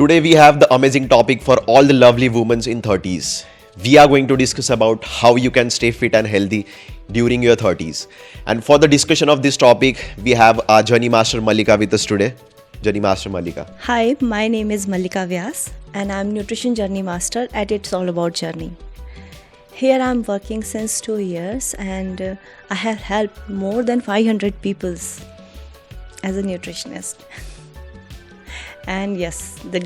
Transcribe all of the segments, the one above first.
Today we have the amazing topic for all the lovely women in 30s. We are going to discuss about how you can stay fit and healthy during your 30s. And for the discussion of this topic, we have our Journey Master Mallika with us today. Journey Master Mallika. Hi, my name is Mallika Vyas and I'm Nutrition Journey Master at It's All About Journey. Here I'm working since 2 years and I have helped more than 500 people as a nutritionist. And yes, the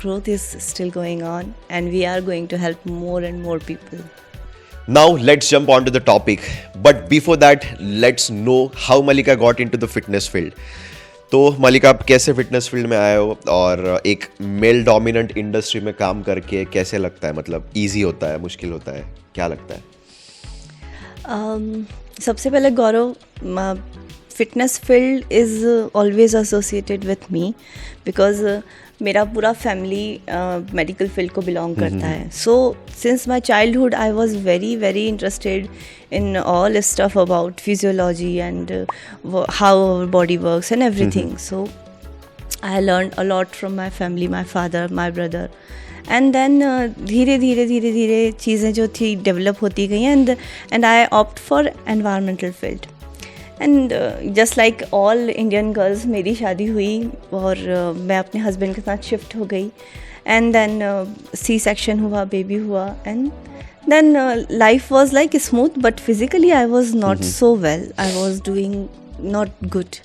growth is still going on and we are going to help more and more people. Now let's jump on to the topic. But before that, let's know how Mallika got into the fitness field. तो मल्लिका, आप कैसे fitness field में आए हो और एक male dominant industry में काम करके कैसे लगता है? मतलब इजी होता है, मुश्किल होता है, क्या लगता है? सबसे पहले Gaurav, fitness field is always associated with me because मेरा पूरा फैमिली मेडिकल फील्ड को बिलोंग करता है. So since my childhood I was very interested in all stuff about physiology and how our body works and everything. So I learned a lot from my family, my father, my brother. And then धीरे चीज़ें जो थी develop होती गई and I opt for environmental field. And just like all Indian girls, मेरी शादी हुई और मैं अपने हस्बैंड के साथ शिफ्ट हो गई. And then C-section हुआ, बेबी हुआ and then life was like smooth, but physically I was not so well. I was doing not good.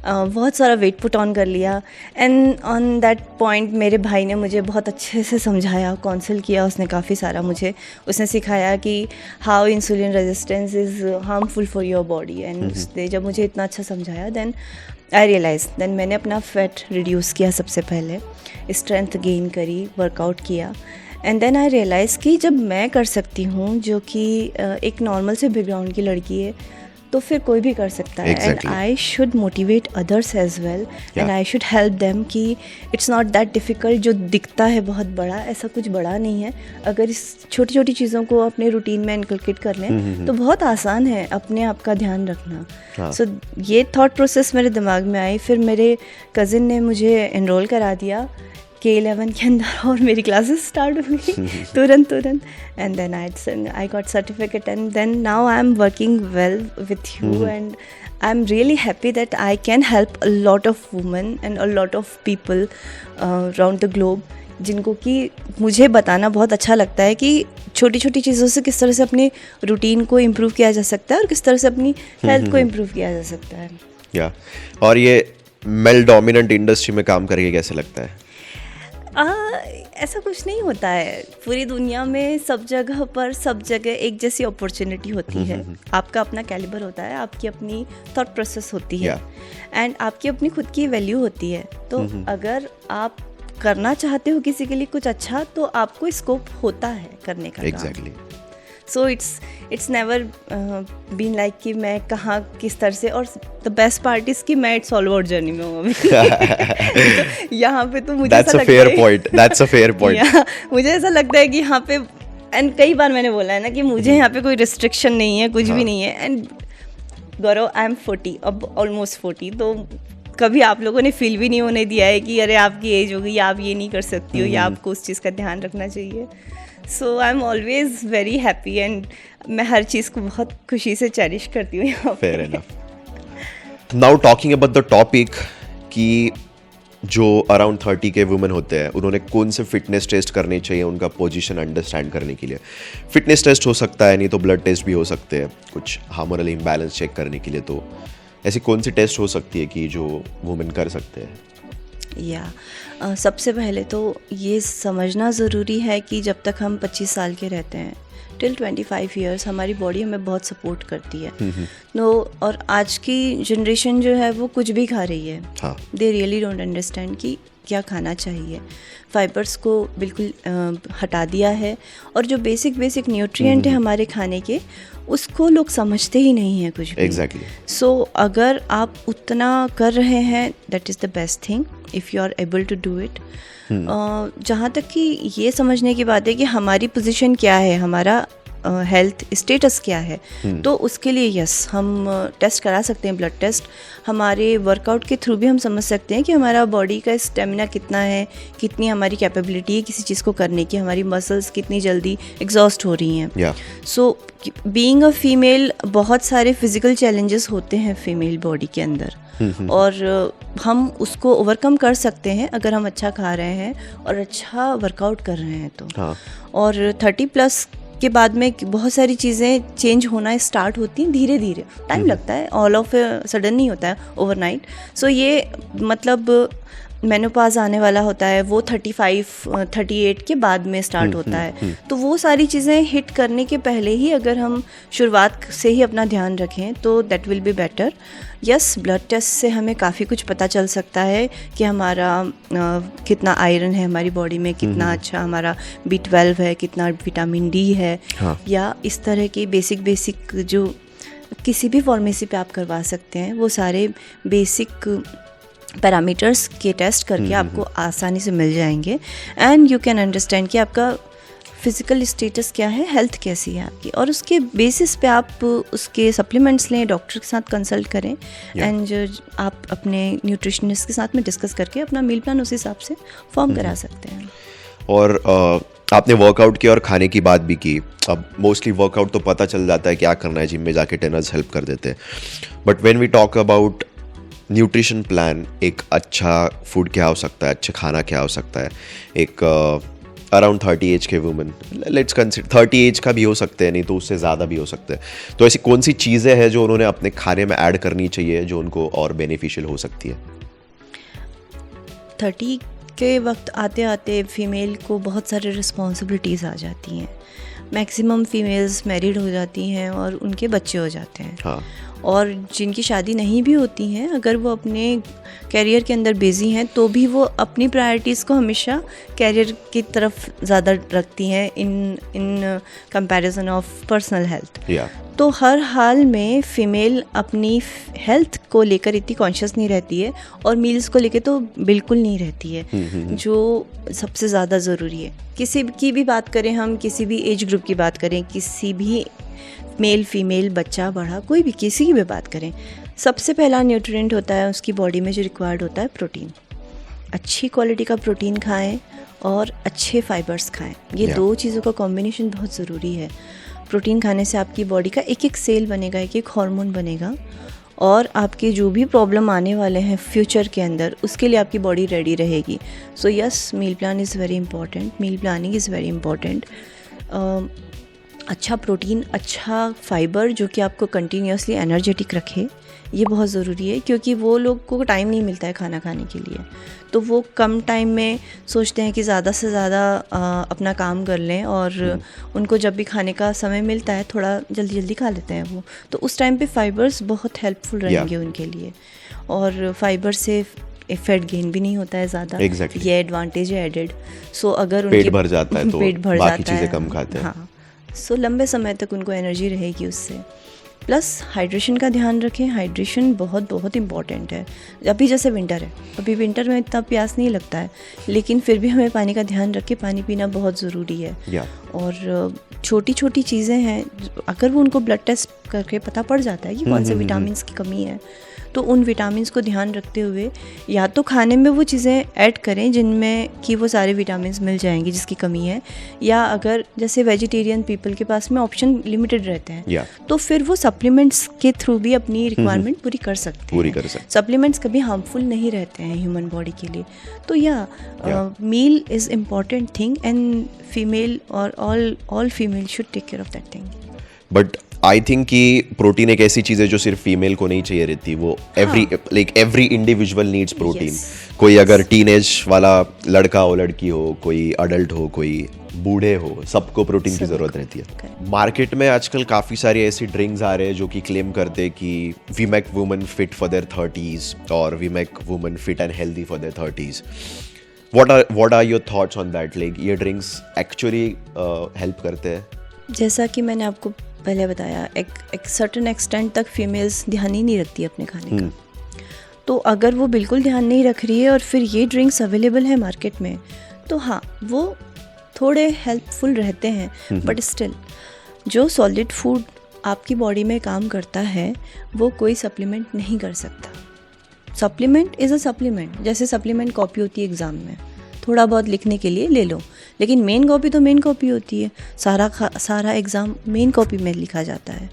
बहुत सारा वेट पुट ऑन कर लिया एंड ऑन दैट पॉइंट मेरे भाई ने मुझे बहुत अच्छे से समझाया, काउंसिल किया उसने काफ़ी सारा मुझे. उसने सिखाया कि how insulin resistance is harmful for your body and उसने जब मुझे इतना अच्छा समझाया देन आई रियलाइज. देन मैंने अपना फैट रिड्यूस किया, सबसे पहले स्ट्रेंथ गेन करी, वर्कआउट किया एंड देन आई रियलाइज़ कि जब मैं कर सकती हूँ जो कि एक नॉर्मल से बैकग्राउंड की लड़की है तो फिर कोई भी कर सकता है. And I should motivate others as well and I should help them कि इट्स नॉट दैट डिफ़िकल्ट. जो दिखता है बहुत बड़ा, ऐसा कुछ बड़ा नहीं है. अगर इस छोटी छोटी चीज़ों को अपने रूटीन में इनकलकेट कर लें तो बहुत आसान है अपने आप का ध्यान रखना. सो ये थॉट प्रोसेस मेरे दिमाग में आई. फिर मेरे कज़िन ने मुझे एनरोल करा दिया K11 के अंदर और मेरी क्लासेस स्टार्ट हुई तुरंत and then I got certificate and then now I am working well with you and I am really happy that I can help a lot of women and a lot of people around the globe, जिनको कि मुझे बताना बहुत अच्छा लगता है कि छोटी छोटी चीज़ों से किस तरह से अपनी रूटीन को इम्प्रूव किया जा सकता है और किस तरह से अपनी हेल्थ को इम्प्रूव किया जा सकता है. या और ये मेल डोमिनेंट इंडस्ट्री में काम करके कैसे लगता है? ऐसा कुछ नहीं होता है. पूरी दुनिया में सब जगह एक जैसी अपॉर्चुनिटी होती है. आपका अपना कैलिबर होता है, आपकी अपनी थॉट प्रोसेस होती है एंड आपकी अपनी खुद की वैल्यू होती है. तो अगर आप करना चाहते हो किसी के लिए कुछ अच्छा तो आपको स्कोप होता है करने का. Exactly. So it's never been like कि मैं कहाँ किस तरह से. और द बेस्ट पार्ट इज कि मैं इट्स ऑल अबाउट जर्नी में हूँ अभी. तो यहाँ पे तो मुझे ऐसा लगता है That's a fair point. मुझे ऐसा लगता है कि यहाँ पे एंड कई बार मैंने बोला है ना कि मुझे यहाँ पे कोई रिस्ट्रिक्शन नहीं है, कुछ भी नहीं है. एंड गौरव, आई एम 40, अब ऑलमोस्ट 40, तो कभी आप लोगों ने फील भी नहीं होने दिया है कि अरे आपकी एज हो गई, आप ये नहीं कर सकती हो या आपको उस चीज़ का ध्यान रखना चाहिए. So I am always very happy and मैं हर चीज़ को बहुत खुशी से चेरिश करती हूँ यहाँ पे. Fair enough. Now talking about the topic कि जो अराउंड 30 के वुमेन होते हैं उन्होंने कौन से फिटनेस टेस्ट करने चाहिए उनका पोजीशन अंडरस्टैंड करने के लिए. फिटनेस टेस्ट हो सकता है, नहीं तो ब्लड टेस्ट भी हो सकते हैं कुछ हार्मोनल इम्बैलेंस चेक करने के लिए. तो ऐसी कौन सी टेस्ट हो सकती है कि जो वुमेन कर सकते हैं? सबसे पहले तो ये समझना ज़रूरी है कि जब तक हम 25 साल के रहते हैं टिल 25 ईयर्स हमारी बॉडी हमें बहुत सपोर्ट करती है. और आज की जनरेशन जो है वो कुछ भी खा रही है. दे रियली डोंट अंडरस्टैंड कि क्या खाना चाहिए. फाइबर्स को बिल्कुल हटा दिया है और जो बेसिक न्यूट्रिएंट है हमारे खाने के उसको लोग समझते ही नहीं है कुछ भी. Exactly. सो अगर आप उतना कर रहे हैं that is the best thing if you are able to do it. जहाँ तक कि ये समझने की बात है कि हमारी पोजीशन क्या है, हमारा हेल्थ स्टेटस क्या है, तो उसके लिए यस हम टेस्ट करा सकते हैं, ब्लड टेस्ट। हमारे वर्कआउट के थ्रू भी हम समझ सकते हैं कि हमारा बॉडी का स्टेमिना कितना है, कितनी हमारी कैपेबिलिटी है किसी चीज़ को करने की, हमारी मसल्स कितनी जल्दी एग्जॉस्ट हो रही हैं। सो बीइंग अ फीमेल बहुत सारे फिजिकल चैलेंजेस होते हैं फीमेल बॉडी के अंदर, और हम उसको ओवरकम कर सकते हैं अगर हम अच्छा खा रहे हैं और अच्छा वर्कआउट कर रहे हैं तो। और 30+ के बाद में बहुत सारी चीज़ें चेंज होना स्टार्ट होती हैं धीरे धीरे, टाइम लगता है, ऑल ऑफ सडन नहीं होता है ओवरनाइट। सो ये मतलब मेनोपॉज आने वाला होता है वो 35-38 के बाद में स्टार्ट होता है। तो वो सारी चीज़ें हिट करने के पहले ही अगर हम शुरुआत से ही अपना ध्यान रखें तो that will be better. Yes, blood test से हमें काफ़ी कुछ पता चल सकता है कि हमारा कितना आयरन है हमारी बॉडी में, कितना अच्छा हमारा B12 है, कितना विटामिन D है, या इस तरह के बेसिक जो किसी भी फार्मेसी पे आप करवा सकते हैं, वो सारे बेसिक पैरामीटर्स के टेस्ट करके आपको आसानी से मिल जाएंगे। एंड यू कैन अंडरस्टैंड कि आपका फिज़िकल स्टेटस क्या है, हेल्थ कैसी है आपकी, और उसके बेसिस पे आप उसके सप्लीमेंट्स लें, डॉक्टर के साथ कंसल्ट करें, एंड आप अपने न्यूट्रिशनिस्ट के साथ में डिस्कस करके अपना मील प्लान उस हिसाब से फॉर्म करा सकते हैं। और आपने वर्कआउट की और खाने की बात भी की। अब मोस्टली वर्कआउट तो पता चल जाता है क्या करना है, जिम में जाके ट्रेनर्स हेल्प कर देते हैं, but when we talk about nutrition plan, एक अच्छा फूड क्या हो सकता है, अच्छा खाना क्या हो सकता है, एक अराउंड 30 एज के वुमेन, लेट्स कंसिडर 30 एज का भी हो सकते हैं, नहीं तो उससे ज़्यादा भी हो सकते हैं, तो ऐसी कौन सी चीज़ें हैं जो उन्होंने अपने खाने में ऐड करनी चाहिए जो उनको और बेनिफिशियल हो सकती है? 30 के वक्त आते आते फीमेल को बहुत सारे रिस्पॉन्सिबिलिटीज़ आ जाती हैं। मैक्सिमम फीमेल्स मैरिड हो जाती हैं और उनके बच्चे हो जाते हैं। और जिनकी शादी नहीं भी होती हैं, अगर वो अपने कैरियर के अंदर बिज़ी हैं तो भी वो अपनी प्रायोरिटीज़ को हमेशा कैरियर की तरफ ज़्यादा रखती हैं in comparison of personal health. तो हर हाल में फ़ीमेल अपनी हेल्थ को लेकर इतनी कॉन्शियस नहीं रहती है, और मील्स को लेकर तो बिल्कुल नहीं रहती है, जो सबसे ज़्यादा ज़रूरी है। किसी की भी बात करें हम, किसी भी एज ग्रुप की बात करें, किसी भी मेल फीमेल, बच्चा बड़ा, कोई भी, किसी की भी बात करें, सबसे पहला न्यूट्रिएंट होता है उसकी बॉडी में जो रिक्वायर्ड होता है प्रोटीन। अच्छी क्वालिटी का प्रोटीन खाएं और अच्छे फाइबर्स खाएं, ये दो चीज़ों का कॉम्बिनेशन बहुत ज़रूरी है। प्रोटीन खाने से आपकी बॉडी का एक एक सेल बनेगा, एक एक हार्मोन बनेगा, और आपके जो भी प्रॉब्लम आने वाले हैं फ्यूचर के अंदर, उसके लिए आपकी बॉडी रेडी रहेगी। So yes, meal plan is very important, meal planning is very important. अच्छा प्रोटीन, अच्छा फाइबर जो कि आपको कंटिन्यूसली एनर्जेटिक रखे, ये बहुत ज़रूरी है, क्योंकि वो लोग को टाइम नहीं मिलता है खाना खाने के लिए, तो वो कम टाइम में सोचते हैं कि ज़्यादा से ज़्यादा अपना काम कर लें, और उनको जब भी खाने का समय मिलता है थोड़ा जल्दी जल्दी खा लेते हैं वो, तो उस टाइम पे फाइबर्स बहुत हेल्पफुल रहेंगे उनके लिए। और फाइबर से फैट गेन भी नहीं होता है ज़्यादा, ये एडवांटेज है एडेड। सो अगर उनके पेट भर जाता है तो बाकी चीज़ें कम खाते हैं। हाँ, सो लंबे समय तक उनको एनर्जी रहेगी उससे। प्लस हाइड्रेशन का ध्यान रखें, हाइड्रेशन बहुत बहुत इम्पॉर्टेंट है। अभी जैसे विंटर है, अभी विंटर में इतना प्यास नहीं लगता है, लेकिन फिर भी हमें पानी का ध्यान रख के पानी पीना बहुत ज़रूरी है। और छोटी छोटी चीज़ें हैं, अगर वो उनको ब्लड टेस्ट करके पता पड़ जाता है कि कौन से विटामिन की कमी है, तो उन विटामिन को ध्यान रखते हुए या तो खाने में वो चीज़ें ऐड करें जिनमें कि वो सारे विटामिन मिल जाएंगे जिसकी कमी है, या अगर जैसे वेजिटेरियन पीपल के पास में ऑप्शन लिमिटेड रहते हैं तो फिर वो सप्लीमेंट्स के थ्रू भी अपनी रिक्वायरमेंट पूरी कर सकते हैं। सप्लीमेंट्स कभी हार्मफुल नहीं रहते हैं ह्यूमन बॉडी के लिए। तो meal is important thing, and female और all female should take care of that thing. But I think कि प्रोटीन एक ऐसी चीज़ है जो सिर्फ फीमेल को नहीं चाहिए रहती, वो एवरी इंडिविजुअल नीड्स प्रोटीन। कोई अगर टीनेज वाला लड़का हो, लड़की हो, कोई अडल्ट हो, कोई बूढ़े हो, सबको प्रोटीन की ज़रूरत रहती है। मार्केट में आजकल काफ़ी सारी ऐसी ड्रिंक्स आ रहे हैं जो कि क्लेम करते हैं कि we make women fit for their 30s और we make women fit and healthy for their 30s। What are your thoughts on that? Like ये ड्रिंक्स एक्चुअली हेल्प करते हैं? जैसा कि मैंने आपको पहले बताया, एक सर्टेन एक्सटेंट तक फीमेल्स ध्यान ही नहीं रखती अपने खाने का। तो अगर वो बिल्कुल ध्यान नहीं रख रही है और फिर ये ड्रिंक्स अवेलेबल है मार्केट में, तो हाँ, वो थोड़े हेल्पफुल रहते हैं, बट स्टिल जो सॉलिड फूड आपकी बॉडी में काम करता है वो कोई सप्लीमेंट नहीं कर सकता। सप्लीमेंट इज़ अ सप्लीमेंट, जैसे सप्लीमेंट कॉपी होती है एग्ज़ाम में, थोड़ा बहुत लिखने के लिए ले लो, लेकिन मेन कॉपी तो मेन कॉपी होती है, सारा एग्ज़ाम मेन कॉपी में लिखा जाता है।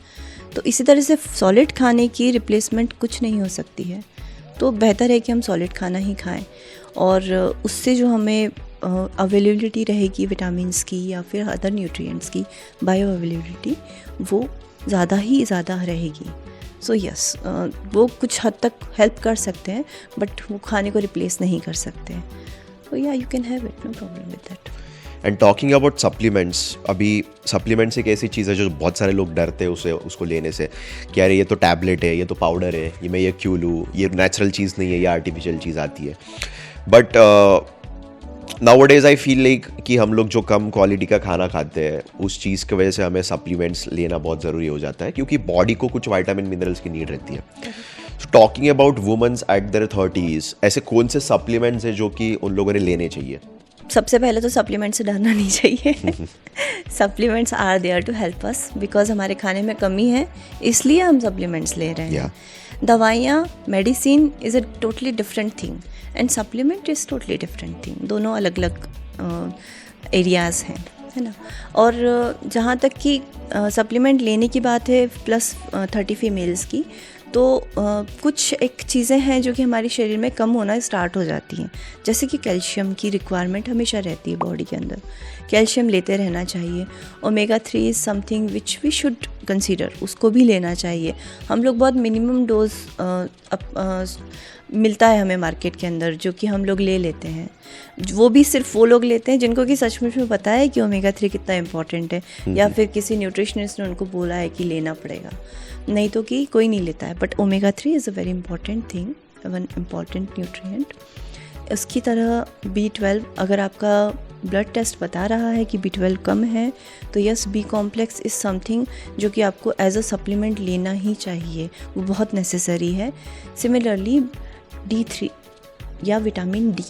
तो इसी तरह से सॉलिड खाने की रिप्लेसमेंट कुछ नहीं हो सकती है। तो बेहतर है कि हम सॉलिड खाना ही खाएं, और उससे जो हमें अवेलेबिलिटी रहेगी विटामिन्स की या फिर अदर न्यूट्रिएंट्स की, बायो अवेलेबिलिटी, वो ज़्यादा ही ज़्यादा रहेगी। सो यस, वो कुछ हद तक हेल्प कर सकते हैं, बट वो खाने को रिप्लेस नहीं कर सकते हैं। तो या you can have it, no problem with that. And talking about supplements, अभी सप्लीमेंट्स एक ऐसी चीज़ है जो बहुत सारे लोग डरते हैं उसको लेने से, कि अरे ये तो टैबलेट है, ये तो पाउडर है, ये मैं ये क्यों लूँ, ये नेचुरल चीज़ नहीं है, ये आर्टिफिशियल चीज़ आती है। But nowadays I feel like कि हम लोग जो कम क्वालिटी का खाना खाते हैं उस चीज़ की वजह से हमें सप्लीमेंट्स लेना बहुत ज़रूरी हो जाता है, क्योंकि बॉडी को कुछ विटामिन मिनरल्स की नीड रहती है। Talking about women's at their 30s, ऐसे कौन से सप्लीमेंट्स हैं जो कि उन लोगों ने लेने चाहिए? सबसे पहले तो सप्लीमेंट से डरना नहीं चाहिए। Supplements are there to help us, because हमारे खाने में कमी है इसलिए हम सप्लीमेंट्स ले रहे हैं। दवाइयाँ, medicine is a totally different thing and supplement is totally different thing. दोनों अलग अलग एरियाज़ हैं, है ना। और जहाँ तक कि सप्लीमेंट लेने की बात है +30 फीमेल्स की, तो कुछ एक चीज़ें हैं जो कि हमारे शरीर में कम होना स्टार्ट हो जाती हैं, जैसे कि कैल्शियम की रिक्वायरमेंट हमेशा रहती है बॉडी के अंदर, कैल्शियम लेते रहना चाहिए। Omega 3 is something which we should consider, उसको भी लेना चाहिए। हम लोग बहुत मिनिमम डोज मिलता है हमें मार्केट के अंदर, जो कि हम लोग ले लेते हैं। वो भी सिर्फ वो लोग लेते हैं जिनको कि सचमुच में पता है कि ओमेगा 3 कितना इंपॉर्टेंट है, या फिर किसी न्यूट्रिशनिस्ट ने उनको बोला है कि लेना पड़ेगा, नहीं तो कि कोई नहीं लेता है। But omega 3 is a very important thing, one important nutrient. उसकी तरह B12, अगर आपका ब्लड टेस्ट बता रहा है कि B12 कम है, तो yes, B complex is something जो कि आपको एज अ सप्लीमेंट लेना ही चाहिए, वो बहुत नेसेसरी है। सिमिलरली D3 या विटामिन D,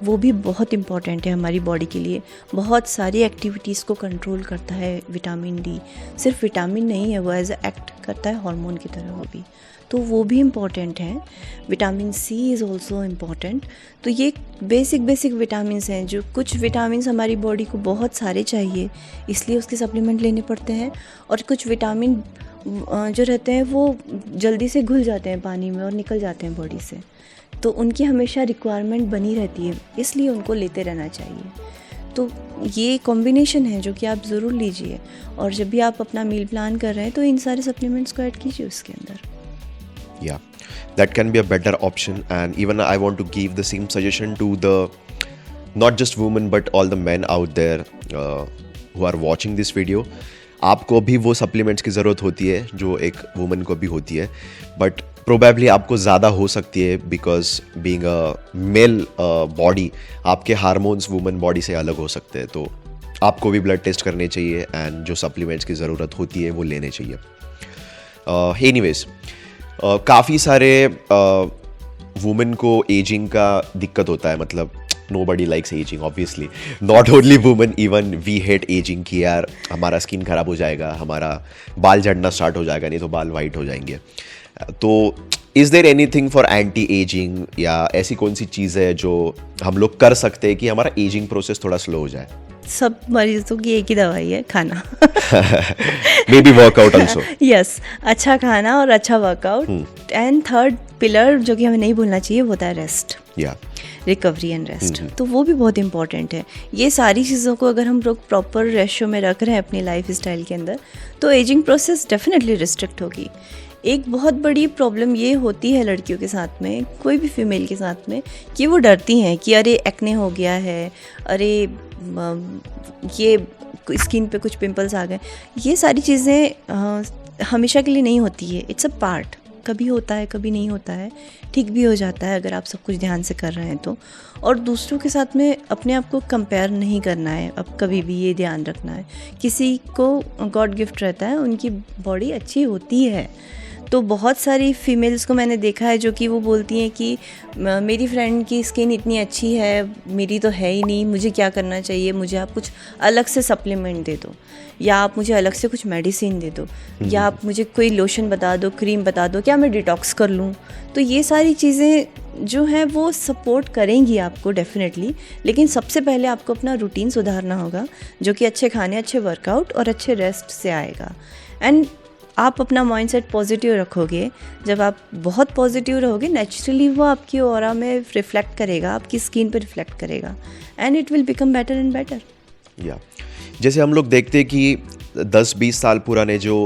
वो भी बहुत इम्पॉर्टेंट है हमारी बॉडी के लिए। बहुत सारी एक्टिविटीज़ को कंट्रोल करता है विटामिन D। सिर्फ विटामिन नहीं है, वो एज अ एक्ट करता है हार्मोन की तरह, वो भी, तो वो भी इम्पॉर्टेंट है। Vitamin C is also important. तो ये बेसिक विटामिन्स हैं, जो कुछ विटामिन्स हमारी बॉडी को बहुत सारे चाहिए इसलिए उसके सप्लीमेंट लेने पड़ते हैं, और कुछ विटामिन जो रहते हैं वो जल्दी से घुल जाते हैं पानी में और निकल जाते हैं बॉडी से, तो उनकी हमेशा रिक्वायरमेंट बनी रहती है, इसलिए उनको लेते रहना चाहिए। तो ये कॉम्बिनेशन है जो कि आप ज़रूर लीजिए, और जब भी आप अपना मील प्लान कर रहे हैं तो इन सारे सप्लीमेंट्स को ऐड कीजिए उसके अंदर। Yeah, that can be a better option, and even I want to give the same suggestion to the not just women but all the men out there who are watching this video. आपको भी वो supplements की ज़रूरत होती है जो एक woman को भी होती है, बट प्रोबेबली आपको ज़्यादा हो सकती है, because being a male body आपके हार्मोन्स वुमन बॉडी से अलग हो सकते हैं। तो आपको भी ब्लड टेस्ट करने चाहिए, एंड जो सप्लीमेंट्स की ज़रूरत होती है वो लेने चाहिए। एनीवेज, काफ़ी सारे वुमेन को एजिंग का दिक्कत होता है, मतलब nobody likes aging, obviously not only women, even we hate aging कि यार हमारा स्किन खराब हो जाएगा, हमारा बाल झड़ना स्टार्ट हो जाएगा, नहीं तो बाल वाइट हो जाएंगे। तो is there anything for anti ageing, या ऐसी कौन सी चीज़ है जो हम लोग कर सकते हैं कि हमारा एजिंग प्रोसेस थोड़ा स्लो हो जाए? सब मरीजों की एक ही दवाई है, खाना। May be workout also. Yes, अच्छा खाना और अच्छा वर्कआउट। एंड थर्ड पिलर जो कि हमें नहीं भूलना चाहिए वो होता है रेस्ट, रिकवरी एंड रेस्ट। तो वो भी बहुत इंपॉर्टेंट है। ये सारी चीज़ों को अगर हम लोग प्रॉपर रेशो में रख रहे हैं अपनी लाइफ स्टाइल के अंदर, तो एजिंग प्रोसेस डेफिनेटली रिस्ट्रिक्ट होगी। एक बहुत बड़ी प्रॉब्लम ये होती है लड़कियों के साथ में, कोई भी फीमेल के साथ में, कि वो डरती हैं कि अरे एक्ने हो गया है, अरे ये स्किन पे कुछ पिंपल्स आ गए। ये सारी चीज़ें हमेशा के लिए नहीं होती है, इट्स अ पार्ट। कभी होता है, कभी नहीं होता है, ठीक भी हो जाता है अगर आप सब कुछ ध्यान से कर रहे हैं तो। और दूसरों के साथ में अपने आप को कंपेयर नहीं करना है, अब कभी भी ये ध्यान रखना है। किसी को गॉड गिफ्ट रहता है, उनकी बॉडी अच्छी होती है, तो बहुत सारी फीमेल्स को मैंने देखा है जो कि वो बोलती हैं कि मेरी फ्रेंड की स्किन इतनी अच्छी है, मेरी तो है ही नहीं, मुझे क्या करना चाहिए, मुझे आप कुछ अलग से सप्लीमेंट दे दो, या आप मुझे अलग से कुछ मेडिसिन दे दो, या आप मुझे कोई लोशन बता दो, क्रीम बता दो, क्या मैं डिटॉक्स कर लूँ। तो ये सारी चीज़ें जो हैं वो सपोर्ट करेंगी आपको डेफिनेटली, लेकिन सबसे पहले आपको अपना रूटीन सुधारना होगा, जो कि अच्छे खाने, अच्छे वर्कआउट और अच्छे रेस्ट से आएगा। एंड आप अपना माइंडसेट पॉजिटिव रखोगे, जब आप बहुत पॉजिटिव रहोगे नेचुरली वो आपकी ऑरा में रिफ्लेक्ट करेगा, आपकी स्किन पर रिफ्लेक्ट करेगा, and it will become better and better. या जैसे हम लोग देखते हैं कि 10-20 साल पुराने जो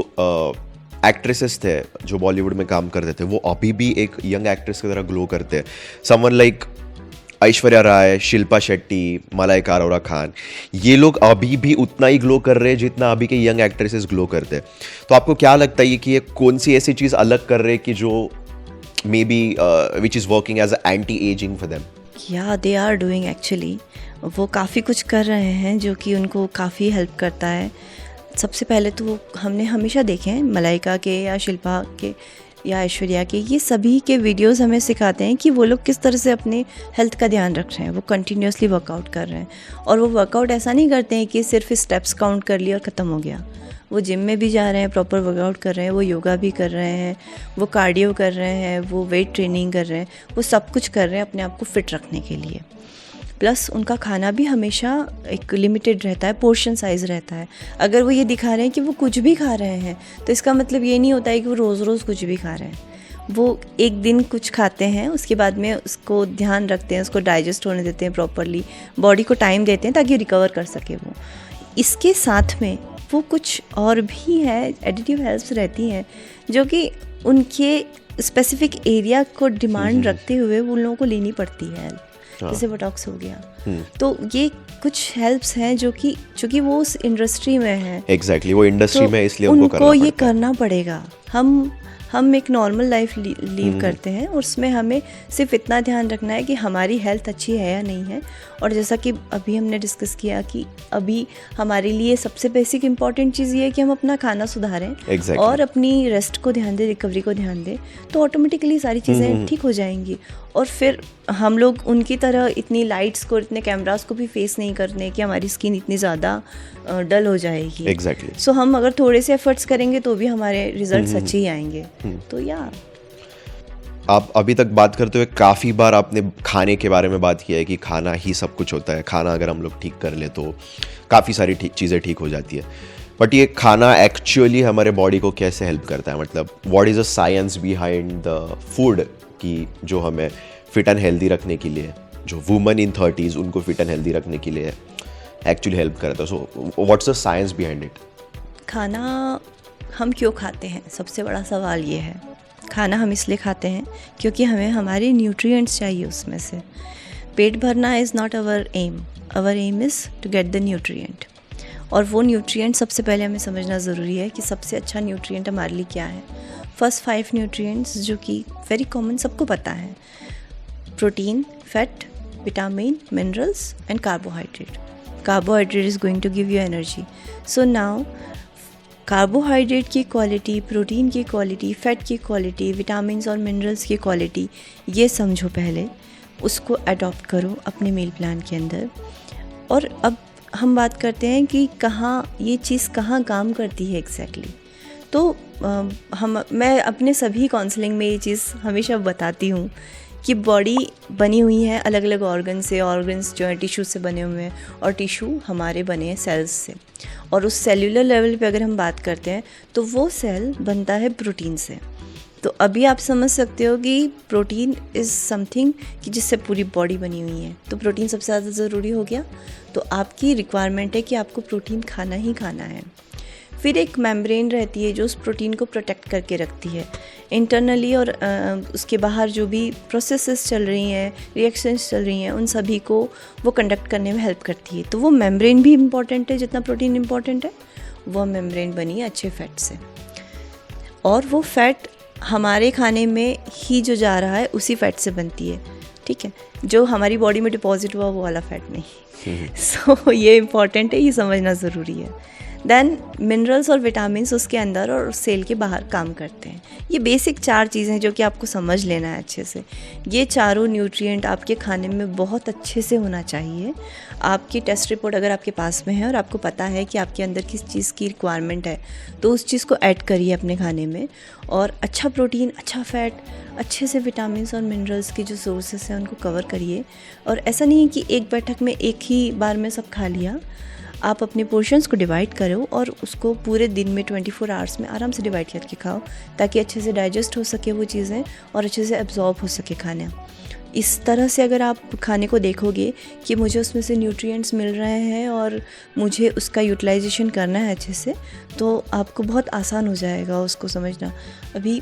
एक्ट्रेसेस थे जो बॉलीवुड में काम करते थे, वो अभी भी एक यंग एक्ट्रेस की तरह ग्लो करते हैं। समवन लाइक ऐश्वर्या राय, शिल्पा शेट्टी, मलाइका अरोरा खान, ये लोग अभी भी उतना ही ग्लो कर रहे हैं जितना अभी के यंग एक्ट्रेसेस ग्लो करते हैं। तो आपको क्या लगता है कि ये कौन सी ऐसी चीज़ अलग कर रहे हैं कि जो maybe which is working as anti ageing for them? या दे आर डूइंग एक्चुअली, वो काफ़ी कुछ कर रहे हैं जो कि उनको काफ़ी हेल्प करता है। सबसे पहले तो हमने हमेशा देखे हैं मलाइका के या शिल्पा के या ऐश्वर्या के, ये सभी के वीडियोस हमें सिखाते हैं कि वो लोग किस तरह से अपने हेल्थ का ध्यान रख रहे हैं। वो कंटिन्यूसली वर्कआउट कर रहे हैं, और वो वर्कआउट ऐसा नहीं करते हैं कि सिर्फ स्टेप्स काउंट कर लिए और ख़त्म हो गया। वो जिम में भी जा रहे हैं, प्रॉपर वर्कआउट कर रहे हैं, वो योगा भी कर रहे हैं, वो कार्डियो कर रहे हैं, वो वेट ट्रेनिंग कर रहे हैं, वो सब कुछ कर रहे हैं अपने आप को फिट रखने के लिए। प्लस उनका खाना भी हमेशा एक लिमिटेड रहता है, पोर्शन साइज़ रहता है। अगर वो ये दिखा रहे हैं कि वो कुछ भी खा रहे हैं, तो इसका मतलब ये नहीं होता है कि वो रोज़ रोज़ कुछ भी खा रहे हैं। वो एक दिन कुछ खाते हैं, उसके बाद में उसको ध्यान रखते हैं, उसको डाइजेस्ट होने देते हैं प्रॉपरली, बॉडी को टाइम देते हैं ताकि रिकवर कर सके वो। इसके साथ में वो कुछ और भी है, एडिटिव हेल्प्स रहती हैं जो कि उनके स्पेसिफिक एरिया को डिमांड रखते हुए उन लोगों को लेनी पड़ती है। जैसे बोटॉक्स हो गया, तो ये कुछ हेल्प्स हैं जो कि वो उस इंडस्ट्री में है। एग्जैक्टली, वो इंडस्ट्री तो में, इसलिए उनको ये करना पड़ेगा। हम एक नॉर्मल लाइफ लीव करते हैं, और उसमें हमें सिर्फ इतना ध्यान रखना है कि हमारी हेल्थ अच्छी है या नहीं है। और जैसा कि अभी हमने डिस्कस किया कि अभी हमारे लिए सबसे बेसिक इंपॉर्टेंट चीज़ ये है कि हम अपना खाना सुधारें और अपनी रेस्ट को ध्यान दें, रिकवरी को ध्यान दें, तो ऑटोमेटिकली सारी चीज़ें ठीक हो जाएंगी। और फिर हम लोग उनकी तरह इतनी लाइट्स को, इतने कैमरास को भी फेस नहीं करने कि हमारी स्किन इतनी ज़्यादा डल हो जाएगी। एग्जैक्टली। सो हम अगर थोड़े से एफर्ट्स करेंगे तो भी हमारे रिजल्ट्स अच्छे ही आएंगे। तो या आप अभी तक बात करते हुए काफ़ी बार आपने खाने के बारे में बात किया है कि खाना ही सब कुछ होता है, खाना अगर हम लोग ठीक कर ले तो काफ़ी सारी चीज़ें ठीक हो जाती है। बट ये खाना एक्चुअली हमारे बॉडी को कैसे हेल्प करता है? मतलब what is the science behind the food की जो हमें फिट एंड हेल्दी रखने के लिए, जो वुमेन इन 30s उनको फिट एंड हेल्दी रखने के लिए एक्चुअली हेल्प करता है? So what's the science behind it? खाना हम क्यों खाते हैं, सबसे बड़ा सवाल ये है। खाना हम इसलिए खाते हैं क्योंकि हमें हमारे न्यूट्रिएंट्स चाहिए उसमें से। पेट भरना is not our aim is to get the nutrient. और वो न्यूट्रिएंट सबसे पहले हमें समझना ज़रूरी है कि सबसे अच्छा न्यूट्रिएंट हमारे लिए क्या है। फर्स्ट 5 न्यूट्रिएंट्स जो कि वेरी कॉमन, सबको पता है: protein, fat, vitamin, minerals and carbohydrate. Carbohydrate is going to give you energy. So now carbohydrate की क्वालिटी, प्रोटीन की क्वालिटी, फैट की क्वालिटी, विटामिन्स और मिनरल्स की क्वालिटी, ये समझो पहले, उसको अडॉप्ट करो अपने मील प्लान के अंदर. और अब हम बात करते हैं कि कहाँ ये चीज़ कहाँ काम करती है एग्जैक्टली. तो मैं अपने सभी काउंसलिंग में ये चीज़ हमेशा बताती हूँ कि बॉडी बनी हुई है अलग अलग ऑर्गन से. ऑर्गन्स जो है टिश्यू से बने हुए हैं और टिश्यू हमारे बने हैं सेल्स से. और उस सेल्यूलर लेवल पे अगर हम बात करते हैं तो वो सेल बनता है प्रोटीन से. तो अभी आप समझ सकते हो कि प्रोटीन इज़ समथिंग कि जिससे पूरी बॉडी बनी हुई है. तो प्रोटीन सबसे ज़्यादा ज़रूरी हो गया. तो आपकी रिक्वायरमेंट है कि आपको प्रोटीन खाना ही खाना है. फिर एक मेम्ब्रेन रहती है जो उस प्रोटीन को प्रोटेक्ट करके रखती है इंटरनली, और उसके बाहर जो भी प्रोसेसेस चल रही हैं, रिएक्शंस चल रही हैं, उन सभी को वो कंडक्ट करने में हेल्प करती है. तो वो मेम्ब्रेन भी इम्पॉर्टेंट है जितना प्रोटीन इम्पॉर्टेंट है. वो मेम्ब्रेन बनी है अच्छे फैट से, और वो फैट हमारे खाने में ही जो जा रहा है उसी फैट से बनती है. ठीक है, जो हमारी बॉडी में डिपॉजिट हुआ वो वाला फैट नहीं. सो ये इम्पॉर्टेंट है, ये समझना ज़रूरी है. देन मिनरल्स और विटामिन्स उसके अंदर और सेल के बाहर काम करते हैं। ये बेसिक 4 चीज़ें हैं जो कि आपको समझ लेना है अच्छे से। ये चारों न्यूट्रिएंट आपके खाने में बहुत अच्छे से होना चाहिए। आपकी टेस्ट रिपोर्ट अगर आपके पास में है और आपको पता है कि आपके अंदर किस चीज़ की रिक्वायरमेंट है, तो उस चीज़ को ऐड करिए अपने खाने में। और अच्छा प्रोटीन, अच्छा फैट, अच्छे से विटामिन्स और मिनरल्स की जो सोर्सेस हैं उनको कवर करिए। और ऐसा नहीं है कि एक बैठक में एक ही बार में सब खा लिया। आप अपने पोर्शंस को डिवाइड करो और उसको पूरे दिन में 24 आवर्स में आराम से डिवाइड करके खाओ, ताकि अच्छे से डाइजेस्ट हो सके वो चीज़ें और अच्छे से एब्जॉर्ब हो सके खाना। इस तरह से अगर आप खाने को देखोगे कि मुझे उसमें से न्यूट्रिएंट्स मिल रहे हैं और मुझे उसका यूटिलाइजेशन करना है अच्छे से, तो आपको बहुत आसान हो जाएगा उसको समझना। अभी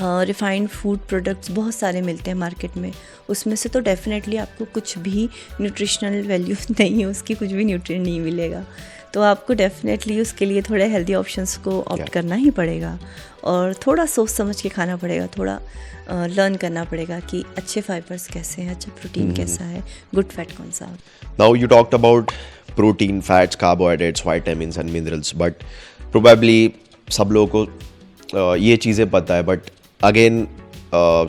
रिफाइंड फूड प्रोडक्ट्स बहुत सारे मिलते हैं मार्केट में, उसमें से तो डेफिनेटली आपको कुछ भी न्यूट्रिशनल वैल्यू नहीं है, उसकी कुछ भी न्यूट्रिएंट नहीं मिलेगा। तो आपको डेफिनेटली उसके लिए थोड़े हेल्दी ऑप्शंस को ऑप्ट करना ही पड़ेगा और थोड़ा सोच समझ के खाना पड़ेगा, थोड़ा लर्न करना पड़ेगा कि अच्छे फाइबर्स कैसे हैं, अच्छा प्रोटीन कैसा है, गुड फैट कौन सा है। Now you talked about protein, fats, carbohydrates, vitamins and minerals, but probably सब लोगों को ये चीज़ें पता है, बट अगेन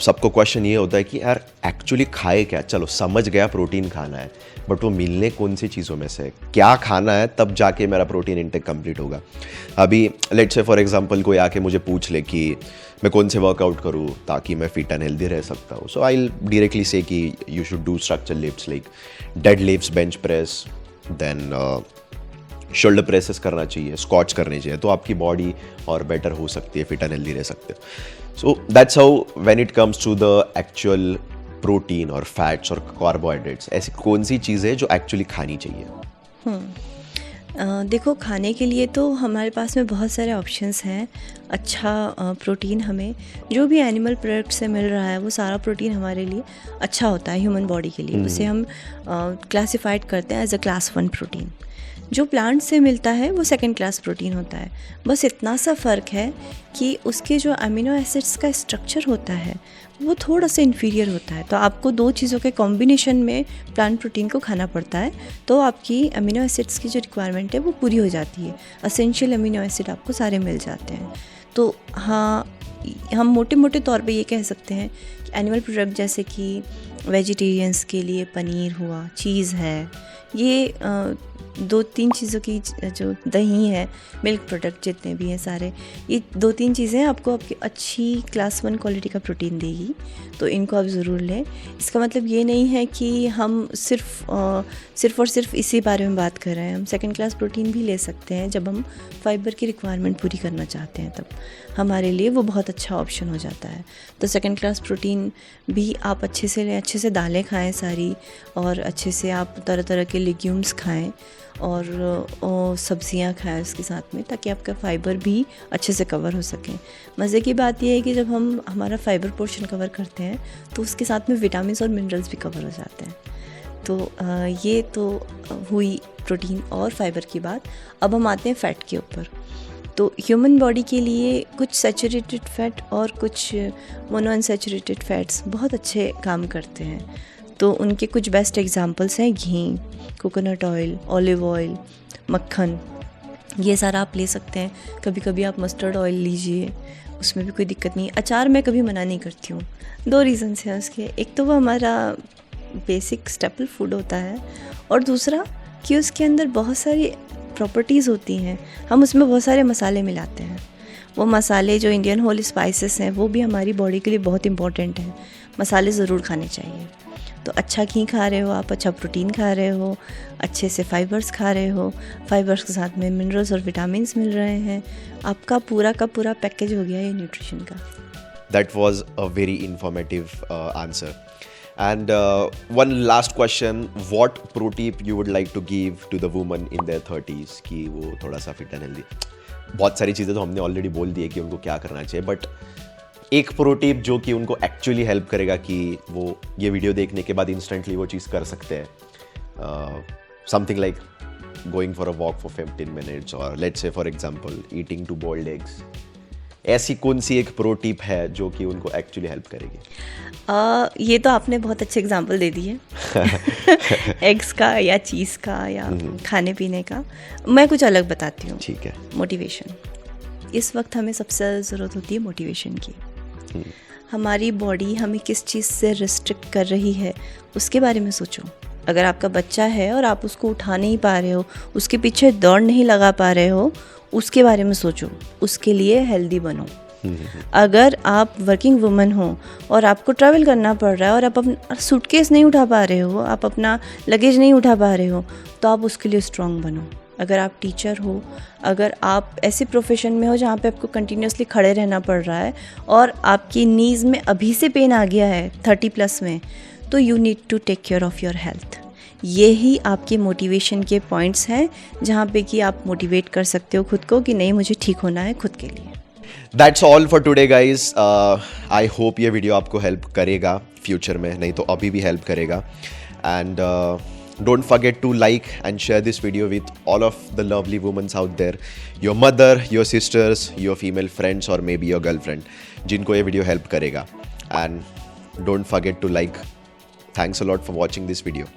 सबको क्वेश्चन ये होता है कि यार एक्चुअली खाए क्या। चलो समझ गया प्रोटीन खाना है, बट वो मिलने कौन सी चीज़ों में से क्या खाना है, तब जाके मेरा प्रोटीन इंटेक कंप्लीट होगा। अभी लेट्स से फॉर एग्जांपल कोई आके मुझे पूछ ले कि मैं कौन से वर्कआउट करूँ ताकि मैं फिट एंड हेल्दी रह सकता हूँ, सो आई विल डायरेक्टली से कि you should do structure lifts like deadlifts, bench press, then shoulder presses करना चाहिए, स्क्वाट्स करने चाहिए, तो आपकी बॉडी और बेटर हो सकती है, फिट एंड हेल्दी रह सकते हैं। So that's how when it comes to the actual protein और फैट्स और कार्बोहाइड्रेट्स, ऐसी कौन सी चीज़ें जो एक्चुअली खानी चाहिए? देखो, खाने के लिए तो हमारे पास में बहुत सारे ऑप्शंस हैं। अच्छा प्रोटीन हमें जो भी एनिमल प्रोडक्ट से मिल रहा है वो सारा प्रोटीन हमारे लिए अच्छा होता है ह्यूमन बॉडी के लिए। उसे हम क्लासिफाइड करते हैं एज अ क्लास 1 प्रोटीन। जो प्लांट से मिलता है वो सेकंड क्लास प्रोटीन होता है। बस इतना सा फ़र्क है कि उसके जो अमीनो एसिड्स का स्ट्रक्चर होता है वो थोड़ा सा इन्फीरियर होता है। तो आपको 2 चीज़ों के कॉम्बिनेशन में प्लांट प्रोटीन को खाना पड़ता है, तो आपकी अमीनो एसिड्स की जो रिक्वायरमेंट है वो पूरी हो जाती है। असेंशियल अमीनो एसिड आपको सारे मिल जाते हैं। तो हाँ, हम मोटे मोटे तौर पे ये कह सकते हैं कि एनिमल प्रोडक्ट जैसे कि वेजिटेरियंस के लिए पनीर हुआ, चीज़ है, ये 2-3 चीज़ों की जो दही है, मिल्क प्रोडक्ट जितने भी हैं सारे, ये 2-3 चीज़ें आपको आपकी अच्छी क्लास 1 क्वालिटी का प्रोटीन देगी, तो इनको आप ज़रूर लें। इसका मतलब ये नहीं है कि हम सिर्फ और सिर्फ इसी बारे में बात कर रहे हैं। हम सेकंड क्लास प्रोटीन भी ले सकते हैं जब हम फाइबर की रिक्वायरमेंट पूरी करना चाहते हैं, तब हमारे लिए वो बहुत अच्छा ऑप्शन हो जाता है। तो सेकंड क्लास प्रोटीन भी आप अच्छे से लें, अच्छे से दालें खाएँ सारी, और अच्छे से आप तरह तरह के लेग्यूम्स खाएँ और सब्जियां खाएं उसके साथ में, ताकि आपका फ़ाइबर भी अच्छे से कवर हो सके। मज़े की बात यह है कि जब हम हमारा फ़ाइबर पोर्शन कवर करते हैं तो उसके साथ में विटामिन्स और मिनरल्स भी कवर हो जाते हैं। तो ये तो हुई प्रोटीन और फाइबर की बात। अब हम आते हैं फ़ैट के ऊपर। तो ह्यूमन बॉडी के लिए कुछ सैचुरेटेड फ़ैट और कुछ मोनोअनसैचुरेटेड फ़ैट्स बहुत अच्छे काम करते हैं। तो उनके कुछ बेस्ट एग्जांपल्स हैं घी, कोकोनट ऑयल, ऑलिव ऑयल, मक्खन, ये सारा आप ले सकते हैं। कभी कभी आप मस्टर्ड ऑयल लीजिए, उसमें भी कोई दिक्कत नहीं। अचार मैं कभी मना नहीं करती हूँ। 2 रीज़न्स हैं उसके। एक तो वो हमारा बेसिक स्टेपल फूड होता है, और दूसरा कि उसके अंदर बहुत सारी प्रॉपर्टीज़ होती हैं। हम उसमें बहुत सारे मसाले मिलाते हैं। वो मसाले जो इंडियन होल स्पाइसेस हैं वो भी हमारी बॉडी के लिए बहुत इंपॉर्टेंट हैं। मसाले ज़रूर खाने चाहिए। तो अच्छा घी खा रहे हो आप, अच्छा प्रोटीन खा रहे हो, अच्छे से फाइबर्स खा रहे हो, फाइबर्स के साथ में मिनरल्स और विटामिन्स मिल रहे हैं, आपका पूरा का पूरा पैकेज हो गया ये न्यूट्रिशन का। That was a very informative answer. And one last question, what pro tip you would like to give to the woman in their 30s कि वो थोड़ा सा फिट एंड हेल्दी? बहुत सारी चीज़ें तो हमने ऑलरेडी बोल दी है कि उनको क्या करना चाहिए, बट एक प्रो टिप जो कि उनको एक्चुअली हेल्प करेगा कि वो ये वीडियो देखने के बाद इंस्टेंटली वो चीज़ कर सकते हैं। Something like going for a walk for 15 minutes, और let's say for example eating 2 boiled eggs, ऐसी कौन सी एक प्रो टिप है जो कि उनको एक्चुअली हेल्प करेगी? ये तो आपने बहुत अच्छे एग्जांपल दे दिए एग्स का या चीज़ का या खाने पीने का। मैं कुछ अलग बताती हूँ। ठीक है। मोटिवेशन। इस वक्त हमें सबसे ज़्यादा ज़रूरत होती है मोटिवेशन की। हमारी बॉडी हमें किस चीज़ से रिस्ट्रिक्ट कर रही है उसके बारे में सोचो। अगर आपका बच्चा है और आप उसको उठा नहीं पा रहे हो, उसके पीछे दौड़ नहीं लगा पा रहे हो, उसके बारे में सोचो, उसके लिए हेल्दी बनो। अगर आप वर्किंग वुमन हो और आपको ट्रैवल करना पड़ रहा है और आप अपना सूटकेस नहीं उठा पा रहे हो, आप अपना लगेज नहीं उठा पा रहे हो, तो आप उसके लिए स्ट्रांग बनो। अगर आप टीचर हो, अगर आप ऐसे प्रोफेशन में हो जहाँ पे आपको कंटिन्यूसली खड़े रहना पड़ रहा है और आपकी नीज़ में अभी से पेन आ गया है 30+ में, तो you need to take care of your health. यही आपके मोटिवेशन के पॉइंट्स हैं जहाँ पे कि आप मोटिवेट कर सकते हो खुद को कि नहीं, मुझे ठीक होना है खुद के लिए। That's all for today guys. I hope ये वीडियो आपको हेल्प करेगा फ्यूचर में, नहीं तो अभी भी हेल्प करेगा। And don't forget to like and share this video with all of the lovely women out there, your mother, your sisters, your female friends, or maybe your girlfriend जिनको ये video help करेगा। And don't forget to like. Thanks a lot for watching this video.